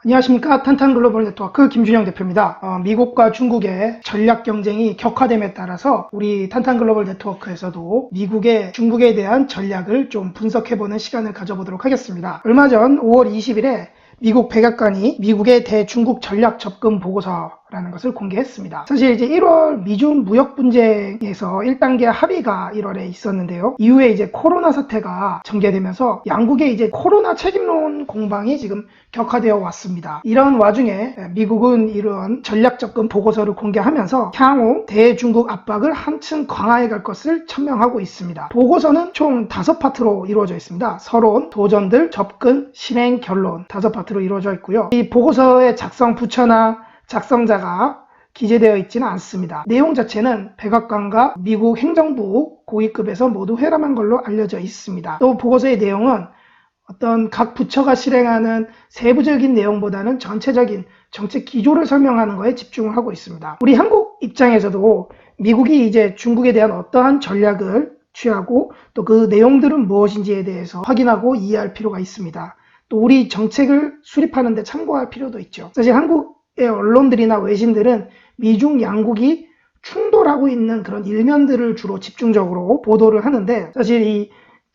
안녕하십니까. 탄탄글로벌 네트워크 김준영 대표입니다. 미국과 중국의 전략 경쟁이 격화됨에 따라서 우리 탄탄글로벌 네트워크에서도 미국의 중국에 대한 전략을 좀 분석해보는 시간을 가져보도록 하겠습니다. 얼마 전 5월 20일에 미국 백악관이 미국의 대중국 전략 접근 보고서라는 것을 공개했습니다. 사실 이제 1월 미중 무역 분쟁에서 1단계 합의가 1월에 있었는데요. 이후에 이제 코로나 사태가 전개되면서 양국의 이제 코로나 책임론 공방이 지금 격화되어 왔습니다. 이런 와중에 미국은 이런 전략 접근 보고서를 공개하면서 향후 대중국 압박을 한층 강화해 갈 것을 천명하고 있습니다. 보고서는 총 5파트로 이루어져 있습니다. 서론, 도전들, 접근, 실행, 결론 5파트로 이루어져 있고요. 이 보고서의 작성 부처나 작성자가 기재되어 있지는 않습니다. 내용 자체는 백악관과 미국 행정부 고위급에서 모두 회람한 걸로 알려져 있습니다. 또 보고서의 내용은 어떤 각 부처가 실행하는 세부적인 내용보다는 전체적인 정책 기조를 설명하는 것에 집중을 하고 있습니다. 우리 한국 입장에서도 미국이 이제 중국에 대한 어떠한 전략을 취하고 또 그 내용들은 무엇인지에 대해서 확인하고 이해할 필요가 있습니다. 또 우리 정책을 수립하는 데 참고할 필요도 있죠. 사실 한국의 언론들이나 외신들은 미중 양국이 충돌하고 있는 그런 일면들을 주로 집중적으로 보도를 하는데, 사실 이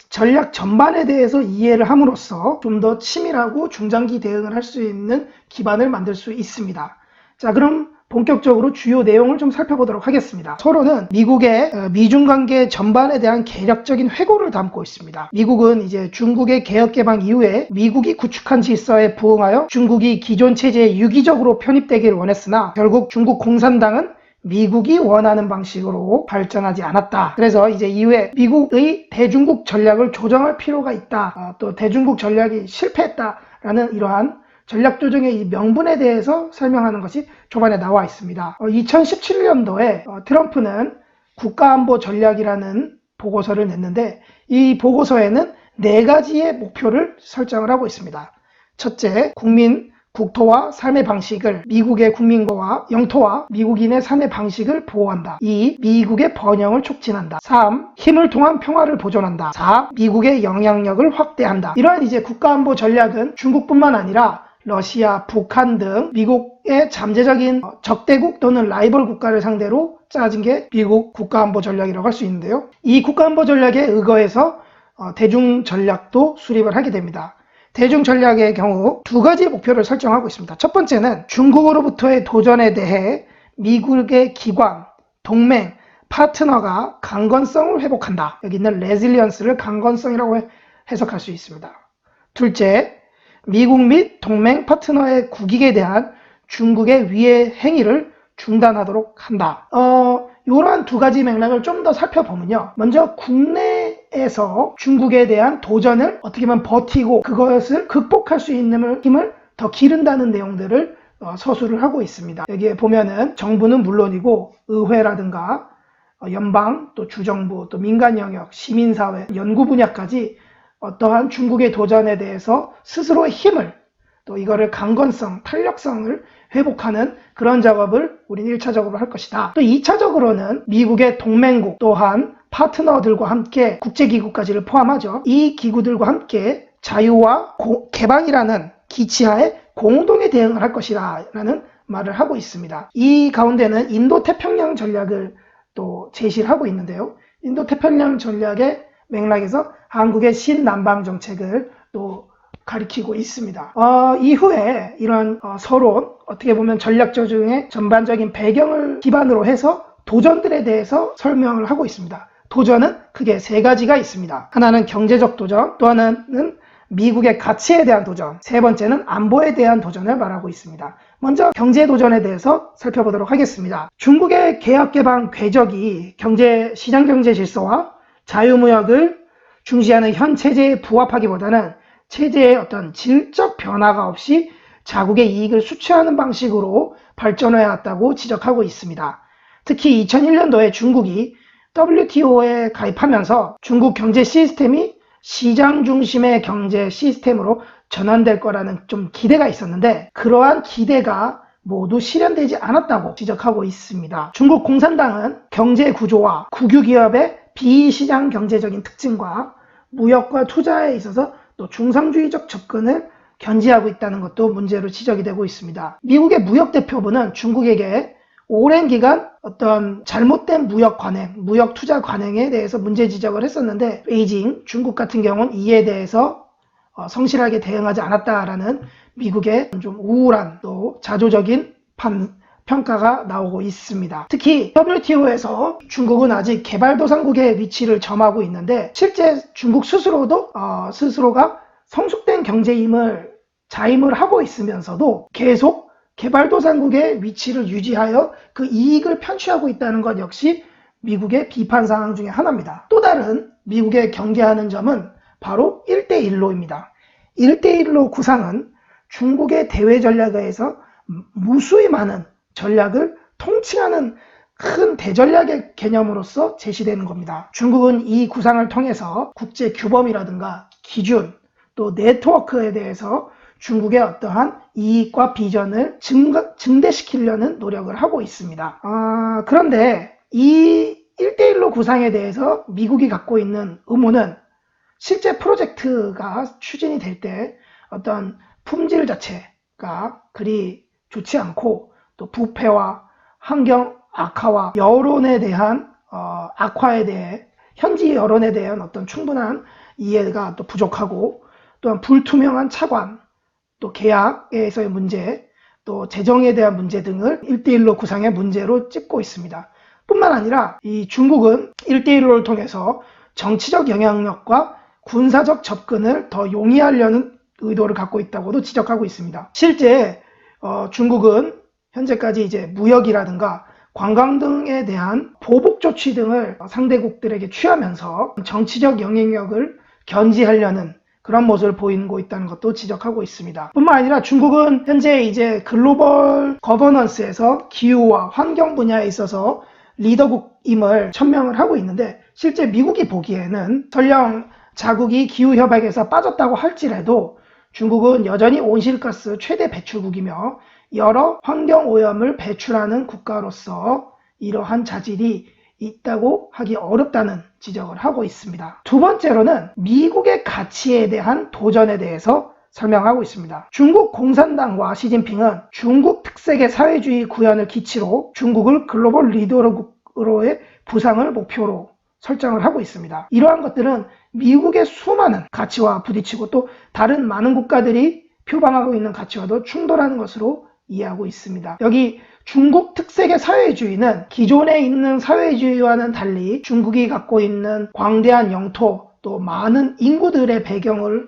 전략 전반에 대해서 이해를 함으로써 좀 더 치밀하고 중장기 대응을 할 수 있는 기반을 만들 수 있습니다. 자, 그럼 본격적으로 주요 내용을 좀 살펴보도록 하겠습니다. 서론은 미국의 미중 관계 전반에 대한 개략적인 회고를 담고 있습니다. 미국은 이제 중국의 개혁 개방 이후에 미국이 구축한 질서에 부응하여 중국이 기존 체제에 유기적으로 편입되기를 원했으나 결국 중국 공산당은 미국이 원하는 방식으로 발전하지 않았다. 그래서 이제 이후에 미국의 대중국 전략을 조정할 필요가 있다. 또 대중국 전략이 실패했다라는 이러한 전략 조정의 이 명분에 대해서 설명하는 것이 초반에 나와 있습니다. 2017년도에 트럼프는 국가안보 전략이라는 보고서를 냈는데, 이 보고서에는 4가지의 목표를 설정을 하고 있습니다. 첫째, 국민 국토와 삶의 방식을, 미국의 국민과 영토와 미국인의 삶의 방식을 보호한다. 2. 미국의 번영을 촉진한다. 3. 힘을 통한 평화를 보존한다. 4. 미국의 영향력을 확대한다. 이러한 이제 국가안보 전략은 중국뿐만 아니라 러시아, 북한 등 미국의 잠재적인 적대국 또는 라이벌 국가를 상대로 짜진 게 미국 국가안보 전략이라고 할 수 있는데요. 이 국가안보 전략에 의거해서 대중 전략도 수립을 하게 됩니다. 대중 전략의 경우 2가지 목표를 설정하고 있습니다. 첫 번째는 중국으로부터의 도전에 대해 미국의 기관, 동맹, 파트너가 강건성을 회복한다. 여기 있는 레질리언스를 강건성이라고 해석할 수 있습니다. 둘째, 미국 및 동맹 파트너의 국익에 대한 중국의 위해 행위를 중단하도록 한다. 이러한 2가지 맥락을 좀 더 살펴보면요. 먼저 국내에서 중국에 대한 도전을 어떻게 보면 버티고 그것을 극복할 수 있는 힘을 더 기른다는 내용들을 서술을 하고 있습니다. 여기에 보면은 정부는 물론이고 의회라든가 연방, 또 주정부, 또 민간 영역, 시민사회, 연구 분야까지 어떠한 중국의 도전에 대해서 스스로의 힘을, 또 이거를 강건성, 탄력성을 회복하는 그런 작업을 우리는 1차적으로 할 것이다. 또 2차적으로는 미국의 동맹국 또한 파트너들과 함께 국제기구까지를 포함하죠. 이 기구들과 함께 자유와 개방이라는 기치하에 공동의 대응을 할 것이다 라는 말을 하고 있습니다. 이 가운데는 인도태평양 전략을 또 제시를 하고 있는데요. 인도태평양 전략의 맥락에서 한국의 신남방 정책을 또 가리키고 있습니다. 이후에 이런 서론, 어떻게 보면 전략 조정의 전반적인 배경을 기반으로 해서 도전들에 대해서 설명을 하고 있습니다. 도전은 크게 3가지가 있습니다. 하나는 경제적 도전, 또 하나는 미국의 가치에 대한 도전, 3번째는 안보에 대한 도전을 말하고 있습니다. 먼저 경제 도전에 대해서 살펴보도록 하겠습니다. 중국의 개혁 개방 궤적이 시장 경제 질서와 자유무역을 중시하는 현 체제에 부합하기보다는 체제의 어떤 질적 변화가 없이 자국의 이익을 수취하는 방식으로 발전해 왔다고 지적하고 있습니다. 특히 2001년도에 중국이 WTO에 가입하면서 중국 경제 시스템이 시장 중심의 경제 시스템으로 전환될 거라는 좀 기대가 있었는데, 그러한 기대가 모두 실현되지 않았다고 지적하고 있습니다. 중국 공산당은 경제 구조와 국유기업의 비시장 경제적인 특징과 무역과 투자에 있어서 또 중상주의적 접근을 견지하고 있다는 것도 문제로 지적이 되고 있습니다. 미국의 무역 대표부는 중국에게 오랜 기간 어떤 잘못된 무역 관행, 무역 투자 관행에 대해서 문제 지적을 했었는데 베이징, 중국 같은 경우는 이에 대해서 성실하게 대응하지 않았다라는 미국의 좀 우울한 또 자조적인 평가가 나오고 있습니다. 특히 WTO에서 중국은 아직 개발도상국의 위치를 점하고 있는데 실제 중국 스스로도 스스로가 성숙된 경제임을 자임을 하고 있으면서도 계속 개발도상국의 위치를 유지하여 그 이익을 편취하고 있다는 것 역시 미국의 비판 사항 중에 하나입니다. 또 다른 미국의 경계하는 점은 바로 1대1로입니다. 1대1로 구상은 중국의 대외 전략에서 무수히 많은 전략을 통칭하는 큰 대전략의 개념으로서 제시되는 겁니다. 중국은 이 구상을 통해서 국제 규범이라든가 기준 또 네트워크에 대해서 중국의 어떠한 이익과 비전을 증대시키려는 노력을 하고 있습니다. 그런데 이 1대1로 구상에 대해서 미국이 갖고 있는 의무는 실제 프로젝트가 추진이 될 때 어떤 품질 자체가 그리 좋지 않고 또 부패와 환경 악화와 여론에 대한 악화에 대해 현지 여론에 대한 어떤 충분한 이해가 또 부족하고 또한 불투명한 차관 또 계약에서의 문제 또 재정에 대한 문제 등을 1대1로 구상의 문제로 찝고 있습니다. 뿐만 아니라 이 중국은 1대1로를 통해서 정치적 영향력과 군사적 접근을 더 용이하려는 의도를 갖고 있다고도 지적하고 있습니다. 실제 중국은 현재까지 이제 무역이라든가 관광 등에 대한 보복 조치 등을 상대국들에게 취하면서 정치적 영향력을 견지하려는 그런 모습을 보이고 있다는 것도 지적하고 있습니다. 뿐만 아니라 중국은 현재 이제 글로벌 거버넌스에서 기후와 환경 분야에 있어서 리더국임을 천명을 하고 있는데 실제 미국이 보기에는 설령 자국이 기후협약에서 빠졌다고 할지라도 중국은 여전히 온실가스 최대 배출국이며 여러 환경오염을 배출하는 국가로서 이러한 자질이 있다고 하기 어렵다는 지적을 하고 있습니다. 두 번째로는 미국의 가치에 대한 도전에 대해서 설명하고 있습니다. 중국 공산당과 시진핑은 중국 특색의 사회주의 구현을 기치로 중국을 글로벌 리더로의 부상을 목표로 설정을 하고 있습니다. 이러한 것들은 미국의 수많은 가치와 부딪히고 또 다른 많은 국가들이 표방하고 있는 가치와도 충돌하는 것으로 이해하고 있습니다. 여기 중국 특색의 사회주의는 기존에 있는 사회주의와는 달리 중국이 갖고 있는 광대한 영토 또 많은 인구들의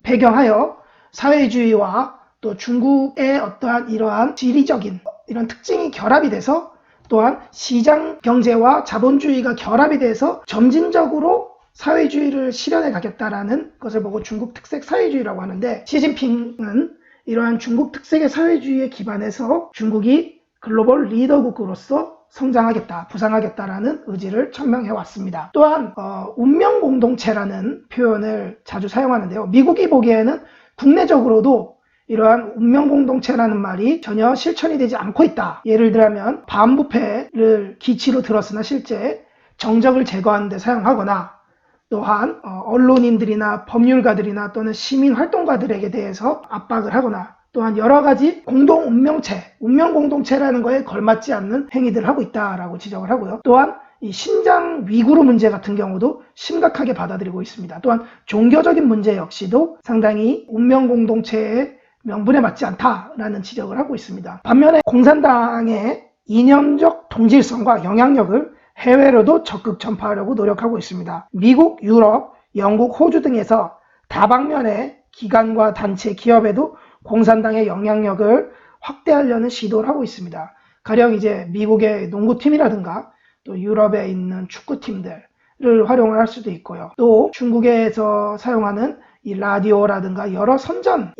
배경하여 사회주의와 또 중국의 어떠한 이러한 지리적인 이런 특징이 결합이 돼서 또한 시장 경제와 자본주의가 결합이 돼서 점진적으로 사회주의를 실현해 가겠다라는 것을 보고 중국 특색 사회주의라고 하는데 시진핑은 이러한 중국 특색의 사회주의에 기반해서 중국이 글로벌 리더국으로서 성장하겠다, 부상하겠다라는 의지를 천명해 왔습니다. 또한 운명공동체라는 표현을 자주 사용하는데요. 미국이 보기에는 국내적으로도 이러한 운명공동체라는 말이 전혀 실천이 되지 않고 있다. 예를 들면 반부패를 기치로 들었으나 실제 정적을 제거하는 데 사용하거나 또한 언론인들이나 법률가들이나 또는 시민활동가들에게 대해서 압박을 하거나 또한 여러 가지 공동 운명체, 운명공동체라는 거에 걸맞지 않는 행위들을 하고 있다라고 지적을 하고요. 또한 이 신장 위구르 문제 같은 경우도 심각하게 받아들이고 있습니다. 또한 종교적인 문제 역시도 상당히 운명공동체의 명분에 맞지 않다라는 지적을 하고 있습니다. 반면에 공산당의 이념적 동질성과 영향력을 해외로도 적극 전파하려고 노력하고 있습니다. 미국, 유럽, 영국, 호주 등에서 다방면의 기관과 단체, 기업에도 공산당의 영향력을 확대하려는 시도를 하고 있습니다. 가령 이제 미국의 농구팀이라든가 또 유럽에 있는 축구팀들을 활용을 할 수도 있고요. 또 중국에서 사용하는 이 라디오라든가 여러 선전,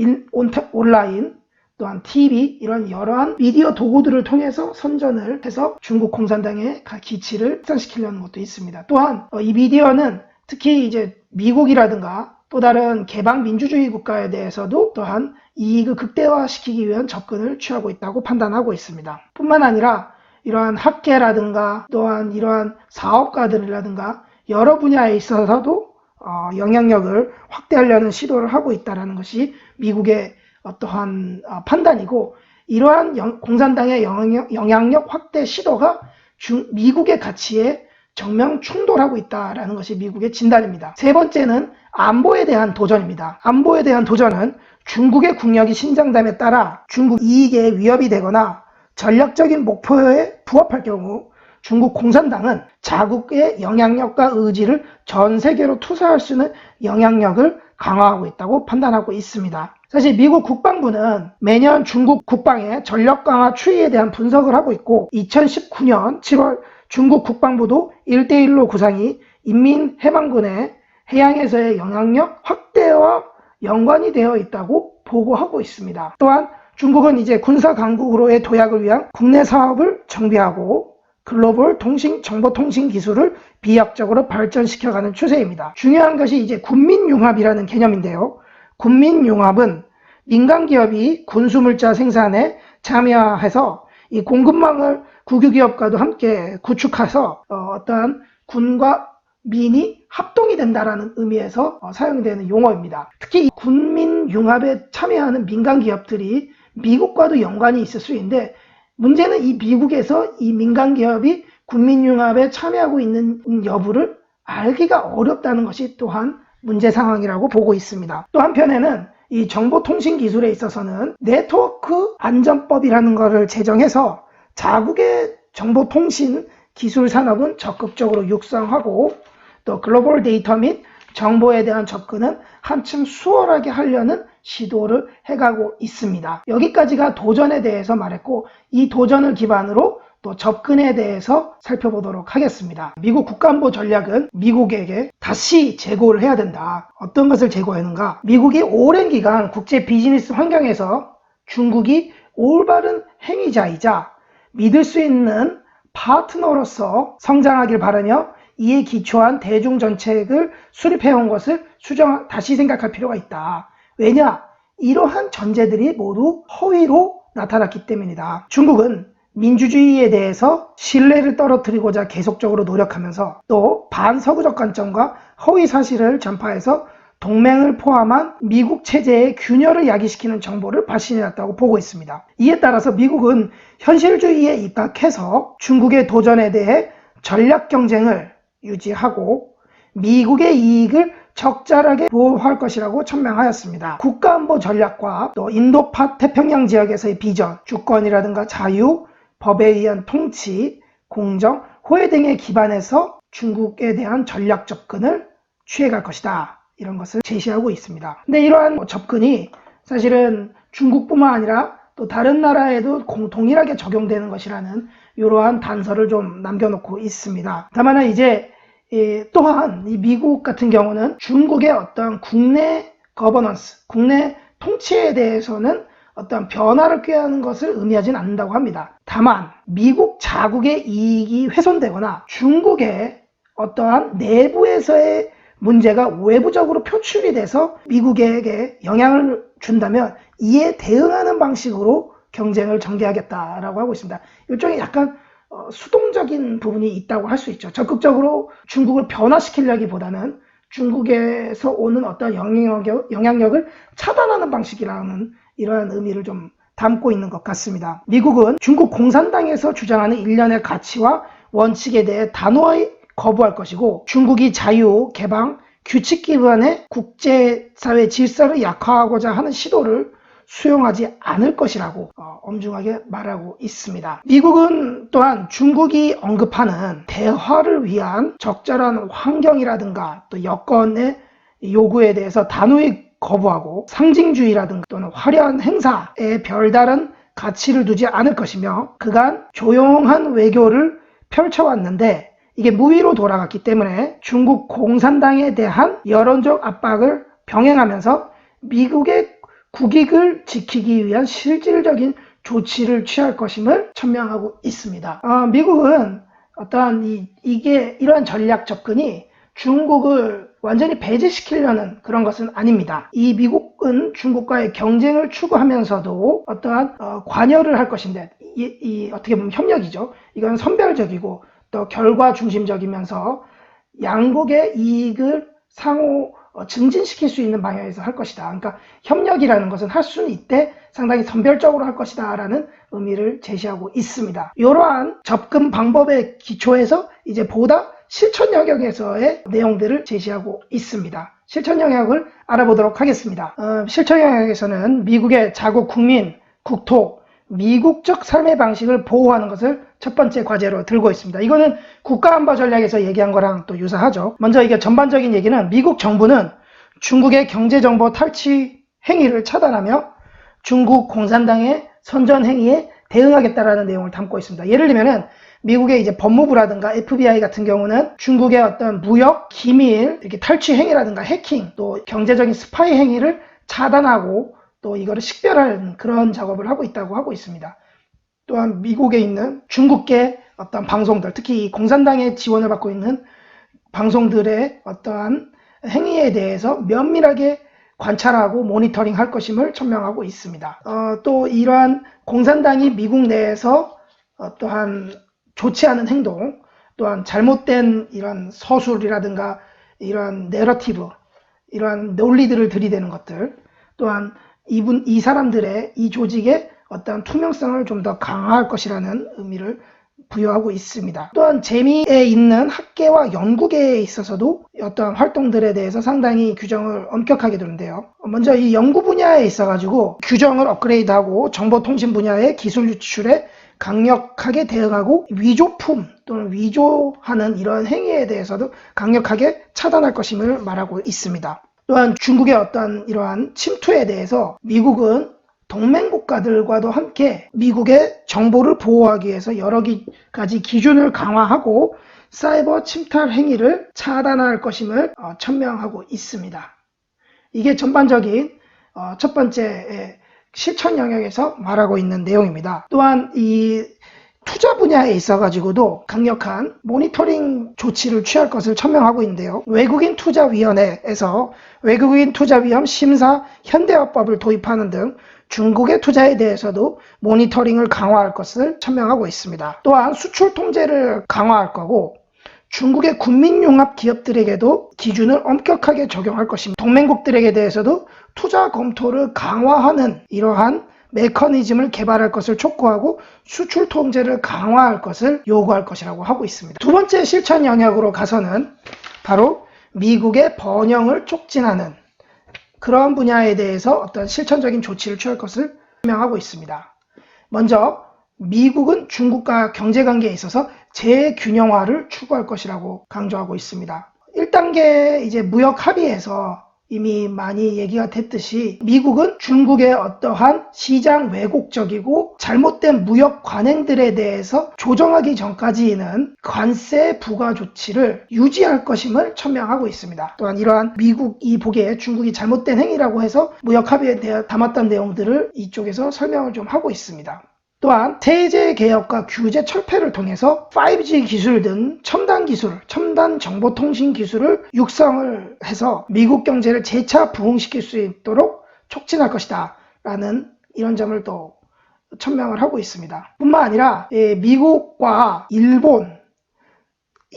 온라인, 또한 TV 이런 여러한 미디어 도구들을 통해서 선전을 해서 중국 공산당의 기치를 확산시키려는 것도 있습니다. 또한 이 미디어는 특히 이제 미국이라든가 또 다른 개방 민주주의 국가에 대해서도 또한 이익을 극대화시키기 위한 접근을 취하고 있다고 판단하고 있습니다. 뿐만 아니라 이러한 학계라든가 또한 이러한 사업가들이라든가 여러 분야에 있어서도 영향력을 확대하려는 시도를 하고 있다는 것이 미국의 어떠한 판단이고, 이러한 공산당의 영향력 확대 시도가 미국의 가치에 정면 충돌하고 있다라는 것이 미국의 진단입니다. 세 번째는 안보에 대한 도전입니다. 안보에 대한 도전은 중국의 국력이 신장됨에 따라 중국 이익에 위협이 되거나 전략적인 목표에 부합할 경우 중국 공산당은 자국의 영향력과 의지를 전 세계로 투사할 수 있는 영향력을 강화하고 있다고 판단하고 있습니다. 사실 미국 국방부는 매년 중국 국방의 전력 강화 추이에 대한 분석을 하고 있고, 2019년 7월 중국 국방부도 1대1로 구상이 인민해방군의 해양에서의 영향력 확대와 연관이 되어 있다고 보고하고 있습니다. 또한 중국은 이제 군사 강국으로의 도약을 위한 국내 사업을 정비하고 글로벌 정보통신 기술을 비약적으로 발전시켜가는 추세입니다. 중요한 것이 이제 군민융합이라는 개념인데요. 군민융합은 민간 기업이 군수물자 생산에 참여해서 이 공급망을 국유기업과도 함께 구축해서 어떠한 군과 민이 합동이 된다라는 의미에서 사용되는 용어입니다. 특히 이 군민융합에 참여하는 민간 기업들이 미국과도 연관이 있을 수 있는데, 문제는 이 미국에서 이 민간 기업이 군민융합에 참여하고 있는 여부를 알기가 어렵다는 것이 또한 문제 상황이라고 보고 있습니다. 또 한편에는 이 정보통신 기술에 있어서는 네트워크 안전법이라는 것을 제정해서 자국의 정보통신 기술 산업은 적극적으로 육성하고, 또 글로벌 데이터 및 정보에 대한 접근은 한층 수월하게 하려는 시도를 해가고 있습니다. 여기까지가 도전에 대해서 말했고, 이 도전을 기반으로 또 접근에 대해서 살펴보도록 하겠습니다. 미국 국가안보 전략은 미국에게 다시 재고를 해야 된다. 어떤 것을 재고하는가? 미국이 오랜 기간 국제 비즈니스 환경에서 중국이 올바른 행위자이자 믿을 수 있는 파트너로서 성장하길 바라며 이에 기초한 대중정책을 수립해온 것을 다시 생각할 필요가 있다. 왜냐? 이러한 전제들이 모두 허위로 나타났기 때문이다. 중국은 민주주의에 대해서 신뢰를 떨어뜨리고자 계속적으로 노력하면서 또 반서구적 관점과 허위 사실을 전파해서 동맹을 포함한 미국 체제의 균열을 야기시키는 정보를 발신해왔다고 보고 있습니다. 이에 따라서 미국은 현실주의에 입각해서 중국의 도전에 대해 전략 경쟁을 유지하고 미국의 이익을 적절하게 보호할 것이라고 천명하였습니다. 국가안보 전략과 또 인도 태평양 지역에서의 비전, 주권이라든가 자유, 법에 의한 통치, 공정, 호혜 등에 기반해서 중국에 대한 전략 접근을 취해갈 것이다. 이런 것을 제시하고 있습니다. 근데 이러한 접근이 사실은 중국뿐만 아니라 또 다른 나라에도 동일하게 적용되는 것이라는 이러한 단서를 좀 남겨놓고 있습니다. 다만 이제 또한 이 미국 같은 경우는 중국의 어떤 국내 거버넌스, 국내 통치에 대해서는 어떤 변화를 꾀하는 것을 의미하진 않는다고 합니다. 다만 미국 자국의 이익이 훼손되거나 중국의 어떠한 내부에서의 문제가 외부적으로 표출이 돼서 미국에게 영향을 준다면 이에 대응하는 방식으로 경쟁을 전개하겠다라고 하고 있습니다. 일종의 약간 수동적인 부분이 있다고 할 수 있죠. 적극적으로 중국을 변화시키려기보다는 중국에서 오는 어떤 영향력을 차단하는 방식이라는 이러한 의미를 좀 담고 있는 것 같습니다. 미국은 중국 공산당에서 주장하는 일련의 가치와 원칙에 대해 단호히 거부할 것이고, 중국이 자유, 개방, 규칙 기반의 국제사회 질서를 약화하고자 하는 시도를 수용하지 않을 것이라고 엄중하게 말하고 있습니다. 미국은 또한 중국이 언급하는 대화를 위한 적절한 환경이라든가 또 여건의 요구에 대해서 단호히 거부하고 상징주의라든가 또는 화려한 행사에 별다른 가치를 두지 않을 것이며, 그간 조용한 외교를 펼쳐왔는데 이게 무위로 돌아갔기 때문에 중국 공산당에 대한 여론적 압박을 병행하면서 미국의 국익을 지키기 위한 실질적인 조치를 취할 것임을 천명하고 있습니다. 미국은 어떠한 이러한 전략 접근이 중국을 완전히 배제시키려는 그런 것은 아닙니다. 이 미국은 중국과의 경쟁을 추구하면서도 어떠한 관여를 할 것인데, 어떻게 보면 협력이죠. 이건 선별적이고 또 결과 중심적이면서 양국의 이익을 상호 증진시킬 수 있는 방향에서 할 것이다. 그러니까 협력이라는 것은 할 수는 있되 상당히 선별적으로 할 것이다 라는 의미를 제시하고 있습니다. 이러한 접근 방법의 기초에서 이제 보다 실천 영역에서의 내용들을 제시하고 있습니다. 실천 영역을 알아보도록 하겠습니다. 실천 영역에서는 미국의 자국 국민, 국토, 미국적 삶의 방식을 보호하는 것을 첫 번째 과제로 들고 있습니다. 이거는 국가안보 전략에서 얘기한 거랑 또 유사하죠. 먼저 이게 전반적인 얘기는 미국 정부는 중국의 경제정보 탈취 행위를 차단하며 중국 공산당의 선전 행위에 대응하겠다라는 내용을 담고 있습니다. 예를 들면은 미국의 이제 법무부라든가 FBI 같은 경우는 중국의 어떤 무역, 기밀, 이렇게 탈취 행위라든가 해킹, 또 경제적인 스파이 행위를 차단하고 또 이거를 식별하는 그런 작업을 하고 있다고 하고 있습니다. 또한 미국에 있는 중국계 어떤 방송들, 특히 이 공산당의 지원을 받고 있는 방송들의 어떠한 행위에 대해서 면밀하게 관찰하고 모니터링 할 것임을 천명하고 있습니다. 또 이러한 공산당이 미국 내에서 또한 좋지 않은 행동, 또한 잘못된 이런 서술이라든가 이런 내러티브, 이러한 논리들을 들이대는 것들, 또한 이 사람들의 이 조직의 어떤 투명성을 좀 더 강화할 것이라는 의미를 부여하고 있습니다. 또한 재미에 있는 학계와 연구계에 있어서도 어떤 활동들에 대해서 상당히 규정을 엄격하게 두는데요. 먼저 이 연구 분야에 있어가지고 규정을 업그레이드하고 정보통신 분야의 기술 유출에 강력하게 대응하고 위조품 또는 위조하는 이런 행위에 대해서도 강력하게 차단할 것임을 말하고 있습니다. 또한 중국의 어떤 이러한 침투에 대해서 미국은 동맹국가들과도 함께 미국의 정보를 보호하기 위해서 여러 가지 기준을 강화하고 사이버 침탈 행위를 차단할 것임을 천명하고 있습니다. 이게 전반적인 첫 번째 실천 영역에서 말하고 있는 내용입니다. 또한 이 투자 분야에 있어가지고도 강력한 모니터링 조치를 취할 것을 천명하고 있는데요. 외국인 투자위원회에서 외국인 투자 위험 심사 현대화법을 도입하는 등 중국의 투자에 대해서도 모니터링을 강화할 것을 천명하고 있습니다. 또한 수출 통제를 강화할 거고 중국의 군민융합 기업들에게도 기준을 엄격하게 적용할 것입니다. 동맹국들에게 대해서도 투자 검토를 강화하는 이러한 메커니즘을 개발할 것을 촉구하고 수출 통제를 강화할 것을 요구할 것이라고 하고 있습니다. 두 번째 실천 영역으로 가서는 바로 미국의 번영을 촉진하는 그런 분야에 대해서 어떤 실천적인 조치를 취할 것을 설명하고 있습니다. 먼저 미국은 중국과 경제관계에 있어서 재균형화를 추구할 것이라고 강조하고 있습니다. 1단계 이제 무역 합의에서 이미 많이 얘기가 됐듯이 미국은 중국의 어떠한 시장 왜곡적이고 잘못된 무역 관행들에 대해서 조정하기 전까지는 관세 부과 조치를 유지할 것임을 천명하고 있습니다. 또한 이러한 미국이 보기에 중국이 잘못된 행위라고 해서 무역 합의에 대해 담았던 내용들을 이쪽에서 설명을 좀 하고 있습니다. 또한 세제 개혁과 규제 철폐를 통해서 5G 기술 등 첨단 기술, 첨단 정보통신 기술을 육성을 해서 미국 경제를 재차 부흥시킬 수 있도록 촉진할 것이다 라는 이런 점을 또 천명을 하고 있습니다. 뿐만 아니라 미국과 일본,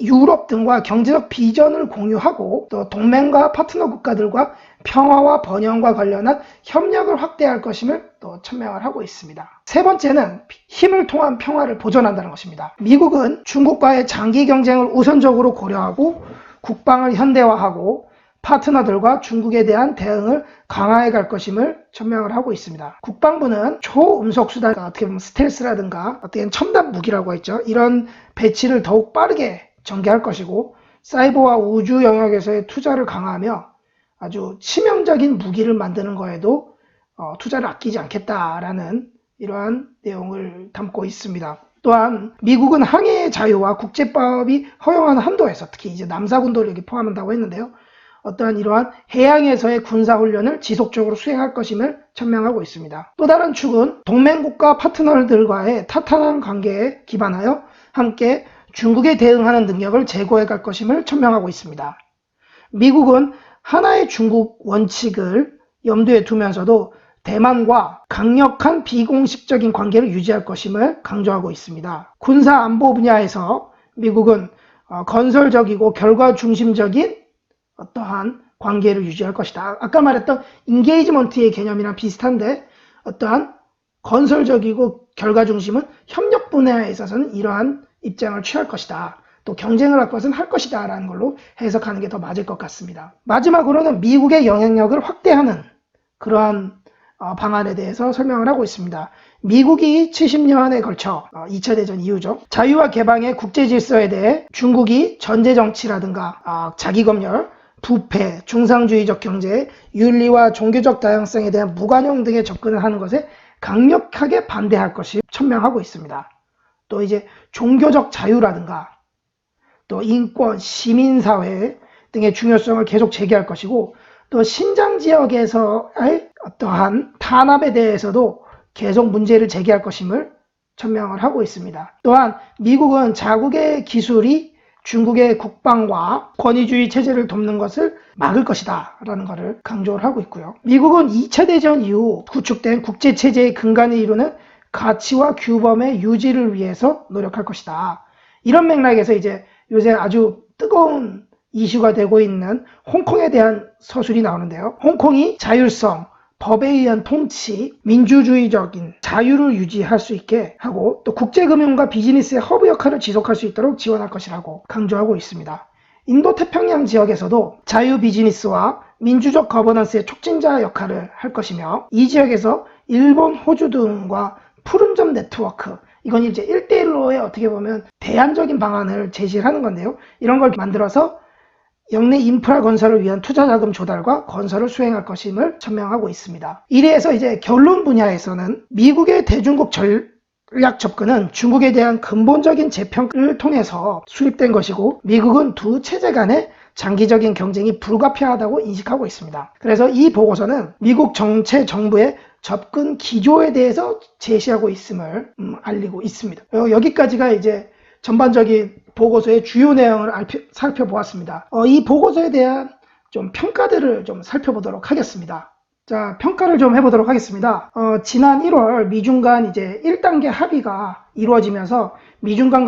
유럽 등과 경제적 비전을 공유하고 또 동맹과 파트너 국가들과 평화와 번영과 관련한 협력을 확대할 것임을 또 천명을 하고 있습니다. 세 번째는 힘을 통한 평화를 보존한다는 것입니다. 미국은 중국과의 장기 경쟁을 우선적으로 고려하고 국방을 현대화하고 파트너들과 중국에 대한 대응을 강화해 갈 것임을 천명을 하고 있습니다. 국방부는 초음속 수단, 어떻게 보면 스텔스라든가 어떻게 첨단 무기라고 했죠. 이런 배치를 더욱 빠르게 전개할 것이고 사이버와 우주 영역에서의 투자를 강화하며 아주 치명적인 무기를 만드는 거에도 투자를 아끼지 않겠다라는 이러한 내용을 담고 있습니다. 또한 미국은 항해의 자유와 국제법이 허용하는 한도에서 특히 이제 남사군도를 여기 포함한다고 했는데요. 어떠한 이러한 해양에서의 군사훈련을 지속적으로 수행할 것임을 천명하고 있습니다. 또 다른 축은 동맹국가 파트너들과의 탄탄한 관계에 기반하여 함께 중국에 대응하는 능력을 제고해 갈 것임을 천명하고 있습니다. 미국은 하나의 중국 원칙을 염두에 두면서도 대만과 강력한 비공식적인 관계를 유지할 것임을 강조하고 있습니다. 군사 안보 분야에서 미국은 건설적이고 결과 중심적인 어떠한 관계를 유지할 것이다. 아까 말했던 인게이지먼트의 개념이랑 비슷한데 어떠한 건설적이고 결과 중심은 협력 분야에 있어서는 이러한 입장을 취할 것이다. 또 경쟁을 할 것은 할 것이다 라는 걸로 해석하는 게 더 맞을 것 같습니다. 마지막으로는 미국의 영향력을 확대하는 그러한 방안에 대해서 설명을 하고 있습니다. 미국이 70년에 걸쳐 2차 대전 이후죠. 자유와 개방의 국제 질서에 대해 중국이 전제 정치라든가 자기검열, 부패, 중상주의적 경제, 윤리와 종교적 다양성에 대한 무관용 등의 접근을 하는 것에 강력하게 반대할 것이 천명하고 있습니다. 또 이제 종교적 자유라든가 또 인권, 시민사회 등의 중요성을 계속 제기할 것이고 또 신장 지역에서의 어떠한 탄압에 대해서도 계속 문제를 제기할 것임을 천명을 하고 있습니다. 또한 미국은 자국의 기술이 중국의 국방과 권위주의 체제를 돕는 것을 막을 것이다 라는 것을 강조를 하고 있고요. 미국은 2차 대전 이후 구축된 국제체제의 근간을 이루는 가치와 규범의 유지를 위해서 노력할 것이다. 이런 맥락에서 이제 요새 아주 뜨거운 이슈가 되고 있는 홍콩에 대한 서술이 나오는데요. 홍콩이 자율성, 법에 의한 통치, 민주주의적인 자유를 유지할 수 있게 하고 또 국제금융과 비즈니스의 허브 역할을 지속할 수 있도록 지원할 것이라고 강조하고 있습니다. 인도태평양 지역에서도 자유 비즈니스와 민주적 거버넌스의 촉진자 역할을 할 것이며 이 지역에서 일본, 호주 등과 푸른점 네트워크, 이건 이제 1대1로의 어떻게 보면 대안적인 방안을 제시하는 건데요. 이런 걸 만들어서 영내 인프라 건설을 위한 투자자금 조달과 건설을 수행할 것임을 천명하고 있습니다. 이래서 이제 결론 분야에서는 미국의 대중국 전략 접근은 중국에 대한 근본적인 재평가를 통해서 수립된 것이고 미국은 두 체제 간의 장기적인 경쟁이 불가피하다고 인식하고 있습니다. 그래서 이 보고서는 미국 전체 정부의 접근 기조에 대해서 제시하고 있음을 알리고 있습니다. 여기까지가 이제 전반적인 보고서의 주요 내용을 살펴보았습니다. 이 보고서에 대한 좀 평가들을 좀 살펴보도록 하겠습니다. 자, 평가를 좀 해보도록 하겠습니다. 지난 1월 미중 간 이제 1단계 합의가 이루어지면서 미중 간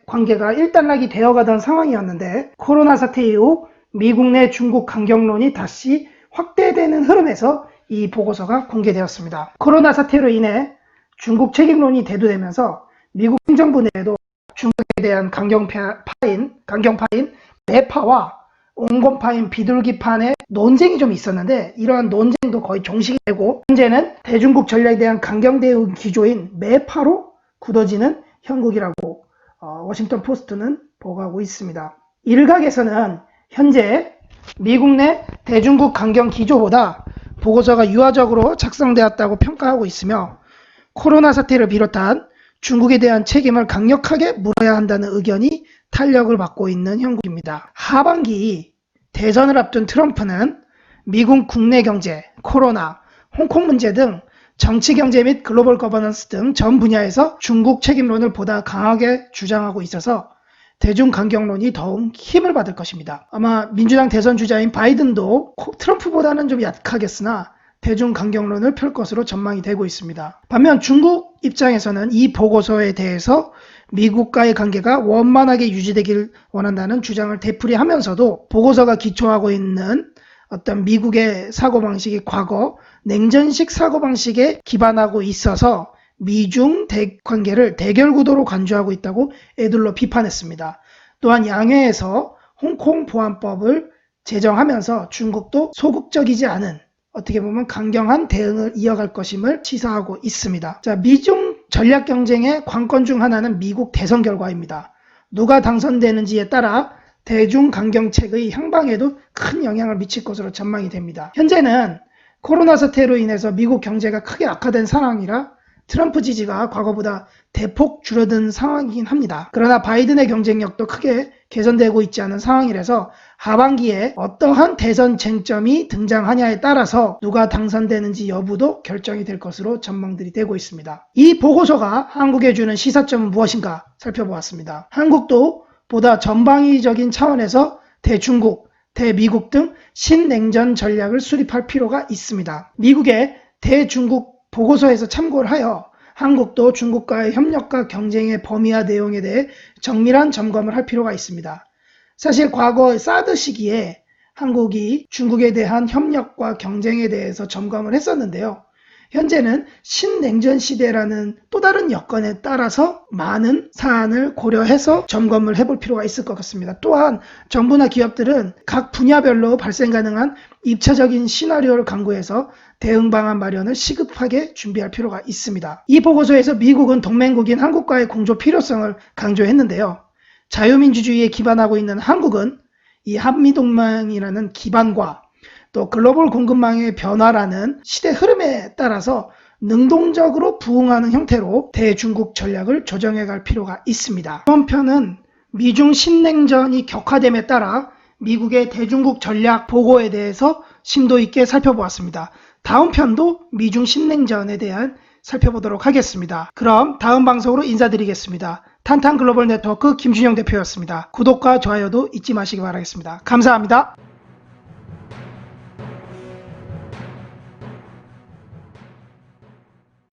관계가 일단락이 되어가던 상황이었는데 코로나 사태 이후 미국 내 중국 강경론이 다시 확대되는 흐름에서 이 보고서가 공개되었습니다. 코로나 사태로 인해 중국 책임론이 대두되면서 미국 행정부 내에도 중국에 대한 강경파인 매파와 온건파인 비둘기파의 논쟁이 좀 있었는데 이러한 논쟁도 거의 종식이 되고 현재는 대중국 전략에 대한 강경 대응 기조인 매파로 굳어지는 형국이라고 워싱턴 포스트는 보고하고 있습니다. 일각에서는 현재 미국 내 대중국 강경 기조보다 보고서가 유화적으로 작성되었다고 평가하고 있으며 코로나 사태를 비롯한 중국에 대한 책임을 강력하게 물어야 한다는 의견이 탄력을 받고 있는 형국입니다. 하반기 대선을 앞둔 트럼프는 미국 국내 경제, 코로나, 홍콩 문제 등 정치 경제 및 글로벌 거버넌스 등 전 분야에서 중국 책임론을 보다 강하게 주장하고 있어서 대중 강경론이 더욱 힘을 받을 것입니다. 아마 민주당 대선 주자인 바이든도 트럼프보다는 좀 약하겠으나 대중 강경론을 펼 것으로 전망이 되고 있습니다. 반면 중국 입장에서는 이 보고서에 대해서 미국과의 관계가 원만하게 유지되길 원한다는 주장을 되풀이하면서도 보고서가 기초하고 있는 어떤 미국의 사고방식이 과거 냉전식 사고방식에 기반하고 있어서 미중 관계를 대결 구도로 간주하고 있다고 애둘러 비판했습니다. 또한 양회에서 홍콩 보안법을 제정하면서 중국도 소극적이지 않은 어떻게 보면 강경한 대응을 이어갈 것임을 시사하고 있습니다. 자, 미중 전략 경쟁의 관건 중 하나는 미국 대선 결과입니다. 누가 당선되는지에 따라 대중 강경책의 향방에도 큰 영향을 미칠 것으로 전망이 됩니다. 현재는 코로나 사태로 인해서 미국 경제가 크게 악화된 상황이라 트럼프 지지가 과거보다 대폭 줄어든 상황이긴 합니다. 그러나 바이든의 경쟁력도 크게 개선되고 있지 않은 상황이라서 하반기에 어떠한 대선 쟁점이 등장하냐에 따라서 누가 당선되는지 여부도 결정이 될 것으로 전망들이 되고 있습니다. 이 보고서가 한국에 주는 시사점은 무엇인가 살펴보았습니다. 한국도 보다 전방위적인 차원에서 대중국, 대미국 등 신냉전 전략을 수립할 필요가 있습니다. 미국의 대중국 보고서에서 참고를 하여 한국도 중국과의 협력과 경쟁의 범위와 내용에 대해 정밀한 점검을 할 필요가 있습니다. 사실 과거 사드 시기에 한국이 중국에 대한 협력과 경쟁에 대해서 점검을 했었는데요. 현재는 신냉전 시대라는 또 다른 여건에 따라서 많은 사안을 고려해서 점검을 해볼 필요가 있을 것 같습니다. 또한 정부나 기업들은 각 분야별로 발생 가능한 입체적인 시나리오를 강구해서 대응 방안 마련을 시급하게 준비할 필요가 있습니다. 이 보고서에서 미국은 동맹국인 한국과의 공조 필요성을 강조했는데요. 자유민주주의에 기반하고 있는 한국은 이 한미동맹이라는 기반과 또 글로벌 공급망의 변화라는 시대 흐름에 따라서 능동적으로 부응하는 형태로 대중국 전략을 조정해 갈 필요가 있습니다. 이번 편은 미중 신냉전이 격화됨에 따라 미국의 대중국 전략 보고에 대해서 심도 있게 살펴보았습니다. 다음 편도 미중 신냉전에 대한 살펴보도록 하겠습니다. 그럼 다음 방송으로 인사드리겠습니다. 탄탄글로벌 네트워크 김준영 대표였습니다. 구독과 좋아요도 잊지 마시기 바라겠습니다. 감사합니다.